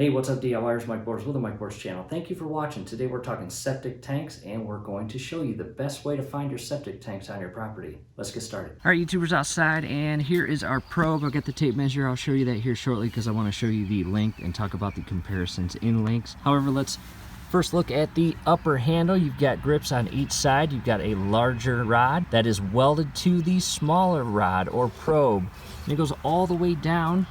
Hey, what's up DIYers, Mike Borders with the Mike Borders channel. Thank you for watching. Today we're talking septic tanks and we're going to show you the best way to find your septic tanks on your property. Let's get started. All right, YouTubers outside, and here is our probe. I'll get the tape measure. I'll show you that here shortly because I want to show you the length and talk about the comparisons in lengths. However, let's first look at the upper handle. You've got grips on each side. You've got a larger rod that is welded to the smaller rod or probe. And it goes all the way down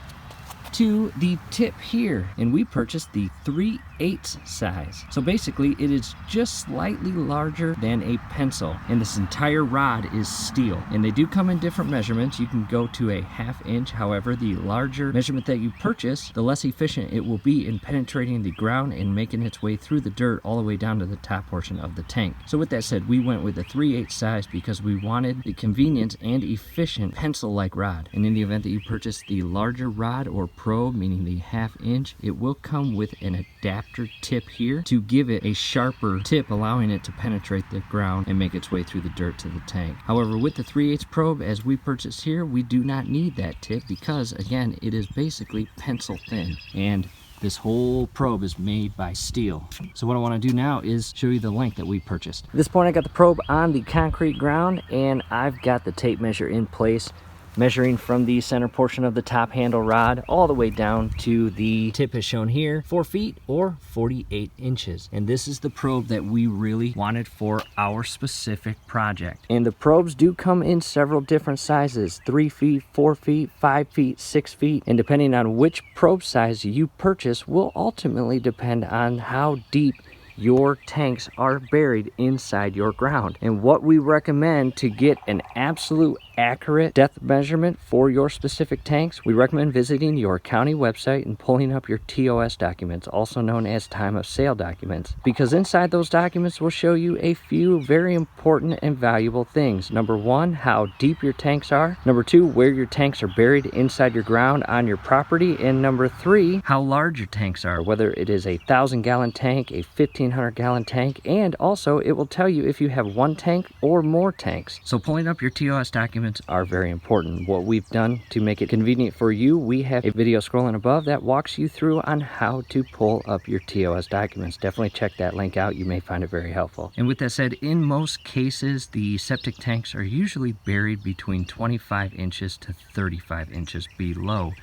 to the tip here, and we purchased the 3/8 size. So basically it is just slightly larger than a pencil, and this entire rod is steel, and they do come in different measurements. You can go to a 1/2 inch. However, the larger measurement that you purchase, the less efficient it will be in penetrating the ground and making its way through the dirt all the way down to the top portion of the tank. So with that said, we went with the 3/8 size because we wanted the convenience and efficient pencil-like rod. And in the event that you purchase the larger rod or probe, meaning the 1/2 inch, it will come with an adapter tip here to give it a sharper tip, allowing it to penetrate the ground and make its way through the dirt to the tank. However, with the 3/8 probe, as we purchased here, we do not need that tip because, again, it is basically pencil thin, and this whole probe is made by steel. So what I want to do now is show you the length that we purchased. At this point, I got the probe on the concrete ground, and I've got the tape measure in place, measuring from the center portion of the top handle rod all the way down to the tip as shown here, 4 feet or 48 inches. And this is the probe that we really wanted for our specific project. And the probes do come in several different sizes: 3 feet, 4 feet, 5 feet, 6 feet. And depending on which probe size you purchase will ultimately depend on how deep your tanks are buried inside your ground. And what we recommend to get an absolute accurate depth measurement for your specific tanks, we recommend visiting your county website and pulling up your TOS documents, also known as time of sale documents, because inside those documents will show you a few very important and valuable things. Number one, how deep your tanks are. Number two, where your tanks are buried inside your ground on your property. And number three, how large your tanks are, whether it is a 1,000-gallon tank, a 1,500-gallon tank, and also it will tell you if you have one tank or more tanks. So pulling up your TOS documents are very important. What we've done to make it convenient for you, we have a video scrolling above that walks you through on how to pull up your TOS documents. Definitely check that link out. You may find it very helpful. And with that said, in most cases, the septic tanks are usually buried between 25 inches to 35 inches below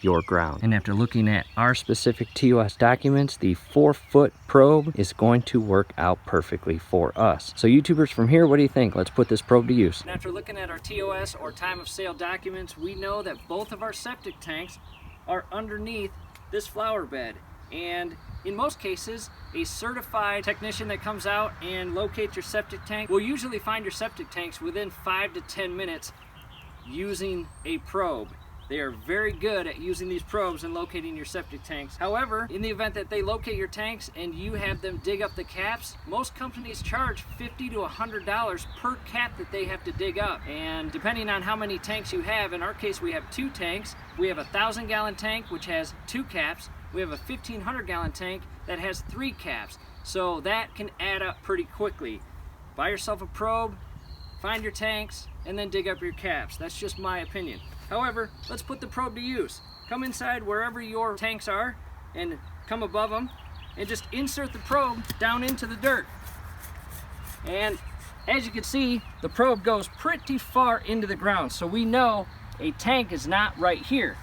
your ground. And after looking at our specific TOS documents, the 4-foot probe is going to work out perfectly for us. So YouTubers, from here, what do you think? Let's put this probe to use. And after looking at our TOS or time of sale documents, we know that both of our septic tanks are underneath this flower bed. And in most cases, a certified technician that comes out and locates your septic tank will usually find your septic tanks within 5 to 10 minutes using a probe. They are very good at using these probes and locating your septic tanks. However, in the event that they locate your tanks and you have them dig up the caps, most companies charge $50 to $100 per cap that they have to dig up. And depending on how many tanks you have, in our case we have 2 tanks. We have a 1,000-gallon tank which has 2 caps. We have a 1,500-gallon tank that has 3 caps. So that can add up pretty quickly. Buy yourself a probe, find your tanks, and then dig up your caps. That's just my opinion. However, let's put the probe to use. Come inside wherever your tanks are and come above them and just insert the probe down into the dirt. And as you can see, the probe goes pretty far into the ground, so we know a tank is not right here.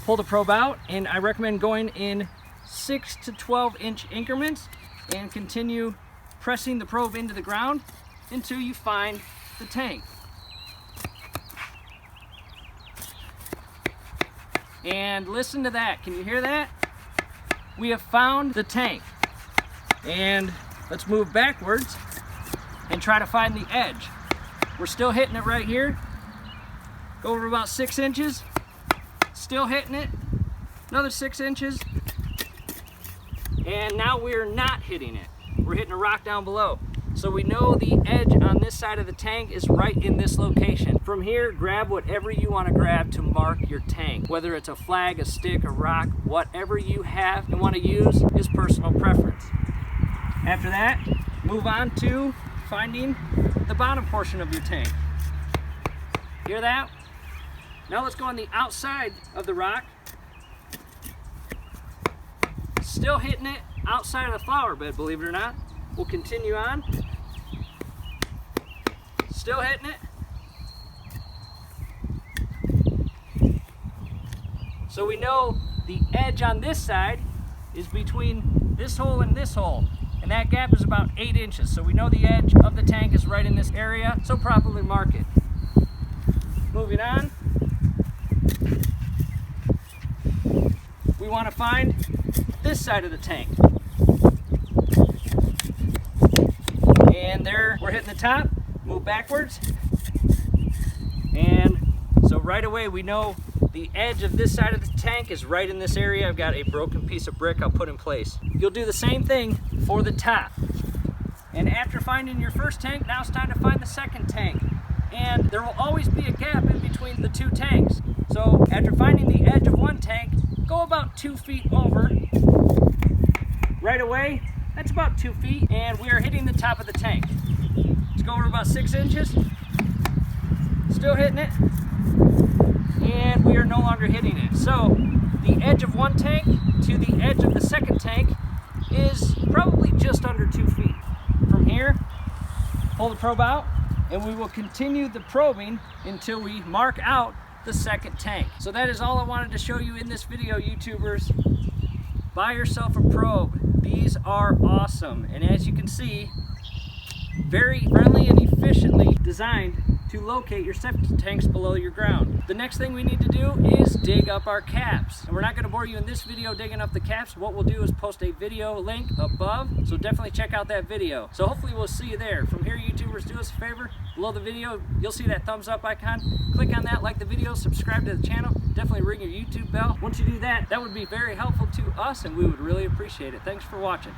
Pull the probe out, and I recommend going in 6 to 12 inch increments and continue pressing the probe into the ground until you find the tank. And listen to that. Can you hear that? We have found the tank. And let's move backwards and try to find the edge. We're still hitting it right here. Go over about 6 inches. Still hitting it. Another 6 inches. And now we're not hitting it. We're hitting a rock down below. So we know the edge on this side of the tank is right in this location. From here, grab whatever you want to grab to mark your tank. Whether it's a flag, a stick, a rock, whatever you have and want to use is personal preference. After that, move on to finding the bottom portion of your tank. Hear that? Now let's go on the outside of the rock Still hitting it outside of the flower bed, believe it or not. We'll continue on. Still hitting it. So we know the edge on this side is between this hole and this hole, and that gap is about 8 inches. So we know the edge of the tank is right in this area, so properly mark it. Moving on. We want to find this side of the tank. And there, we're hitting the top, move backwards. And so right away we know the edge of this side of the tank is right in this area. I've got a broken piece of brick I'll put in place. You'll do the same thing for the top. And after finding your first tank, now it's time to find the second tank. And there will always be a gap in between the two tanks. So after finding the edge of one tank, go about 2 feet over. Right away, that's about 2 feet, and we are hitting the top of the tank. Let's go over about 6 inches. Still hitting it. And we are no longer hitting it. So the edge of one tank to the edge of the second tank is probably just under 2 feet. From here, pull the probe out, and we will continue the probing until we mark out the second tank. So that is all I wanted to show you in this video, YouTubers. Buy yourself a probe. These are awesome, and as you can see, very friendly and efficiently designed to locate your septic tanks below your ground. The next thing we need to do is dig up our caps. And we're not going to bore you in this video digging up the caps. What we'll do is post a video link above, so definitely check out that video. So hopefully we'll see you there. From here, YouTubers, do us a favor. Below the video, you'll see that thumbs up icon. Click on that, like the video, subscribe to the channel. Definitely ring your YouTube bell. Once you do that, that would be very helpful to us, and we would really appreciate it. Thanks for watching.